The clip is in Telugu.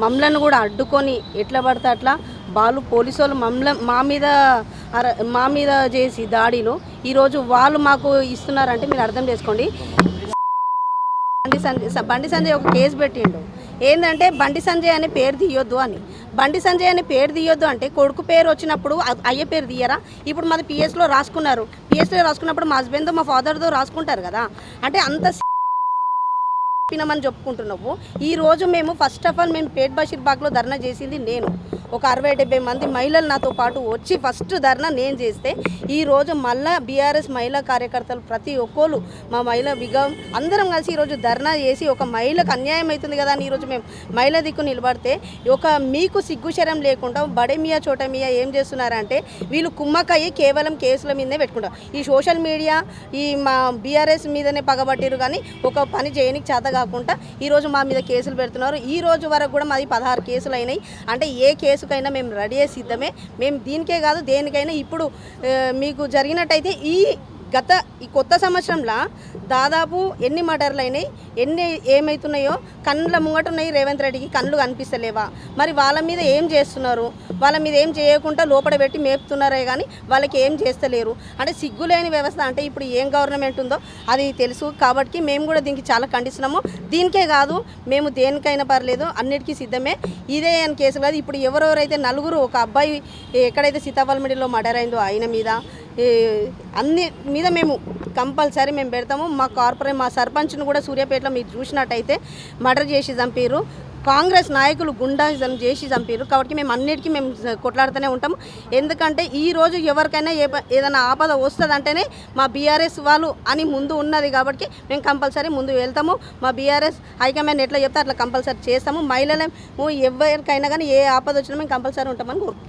మమ్మలను కూడా అడ్డుకొని ఎట్లా పడితే అట్లా వాళ్ళు పోలీసు వాళ్ళు మా మీద చేసి దాడిలో ఈరోజు వాళ్ళు మాకు ఇస్తున్నారంటే మీరు అర్థం చేసుకోండి. బండి సంజయ్ ఒక కేసు పెట్టిండు. ఏంటంటే బండి సంజయ్ అనే పేరు తీయొద్దు అని. బండి సంజయ్ అనే పేరు తీయొద్దు అంటే కొడుకు పేరు వచ్చినప్పుడు అయ్యే పేరు తీయరా? ఇప్పుడు మాది పిఎస్లో రాసుకున్నారు. పిఎస్లో రాసుకున్నప్పుడు మా హస్బెండ్తో మా ఫాదర్తో రాసుకుంటారు కదా. అంటే అంత పినమని చెప్పుకుంటున్నావు. ఈరోజు మేము ఫస్ట్ ఆఫ్ ఆల్ మేము పేట్ బషీర్బాగ్లో ధర్నా చేసింది నేను. ఒక 60-70 మంది మహిళలు నాతో పాటు వచ్చి ఫస్ట్ ధర్నా నేను చేస్తే ఈరోజు మళ్ళీ బీఆర్ఎస్ మహిళా కార్యకర్తలు ప్రతి ఒక్కరు మా మహిళ అందరం కలిసి ఈరోజు ధర్నా చేసి ఒక మహిళకు అన్యాయం అవుతుంది కదా అని ఈరోజు మేము మహిళ దిక్కు నిలబడితే మీకు సిగ్గుశరం లేకుండా బడేమియా చోటమియా ఏం చేస్తున్నారంటే వీళ్ళు కుమ్మకయ్యి కేవలం కేసుల మీదనే పెట్టుకుంటారు. ఈ సోషల్ మీడియా ఈ మా బీఆర్ఎస్ మీదనే పగబట్టారు కానీ ఒక పని చేయనికి చేత కాకుండా ఈరోజు మా మీద కేసులు పెడుతున్నారు. ఈ రోజు వరకు కూడా మాది 16 కేసులు అయినాయి. అంటే ఏ కేసుకైనా మేము రెడీ అయ్యి సిద్ధమే. మేము దీనికే కాదు దేనికైనా ఇప్పుడు మీకు జరిగినట్టయితే ఈ కొత్త సంవత్సరంలో దాదాపు ఎన్ని మర్డర్లు అయినాయి, ఎన్ని ఏమవుతున్నాయో కళ్ళ ముంగట ఉన్నాయి. రేవంత్ రెడ్డికి కళ్ళు కనిపిస్తలేవా? మరి వాళ్ళ మీద ఏం చేస్తున్నారు? వాళ్ళ మీద ఏం చేయకుండా లోపల పెట్టి మేపుతున్నారే కానీ వాళ్ళకి ఏం చేస్తలేరు. అంటే సిగ్గులేని వ్యవస్థ. అంటే ఇప్పుడు ఏం గవర్నమెంట్ ఉందో అది తెలుసు కాబట్టి మేము కూడా దీనికి చాలా ఖండిస్తున్నాము. దీనికే కాదు మేము దేనికైనా పర్లేదు అన్నిటికీ సిద్ధమే. ఇదే అని కేసు కాదు. ఇప్పుడు ఎవరెవరైతే నలుగురు ఒక అబ్బాయి ఎక్కడైతే సీతాఫలమిడిలో మర్డర్ అయిందో ఆయన మీద అన్ని మీద మేము కంపల్సరీ మేము పెడతాము. మా సర్పంచ్ను కూడా సూర్యాపేటలో మీరు చూసినట్టయితే మర్డర్ చేసి చంపారు. కాంగ్రెస్ నాయకులు గుండాయిజం చేసి చంపారు. కాబట్టి మేము అన్నిటికీ మేము కొట్లాడుతూనే ఉంటాము. ఎందుకంటే ఈరోజు ఎవరికైనా ఏదైనా ఆపద వస్తుందంటేనే మా బీఆర్ఎస్ వాళ్ళు అని ముందు ఉన్నది కాబట్టి మేము కంపల్సరీ ముందు వెళ్తాము. మా బీఆర్ఎస్ హైకమాండ్ ఎట్లా చెప్తే అట్లా కంపల్సరీ చేస్తాము. మహిళలు ఎవరికైనా కానీ ఏ ఆపద వచ్చినా మేము కంపల్సరీ ఉంటామని కోరుకుంటున్నాం.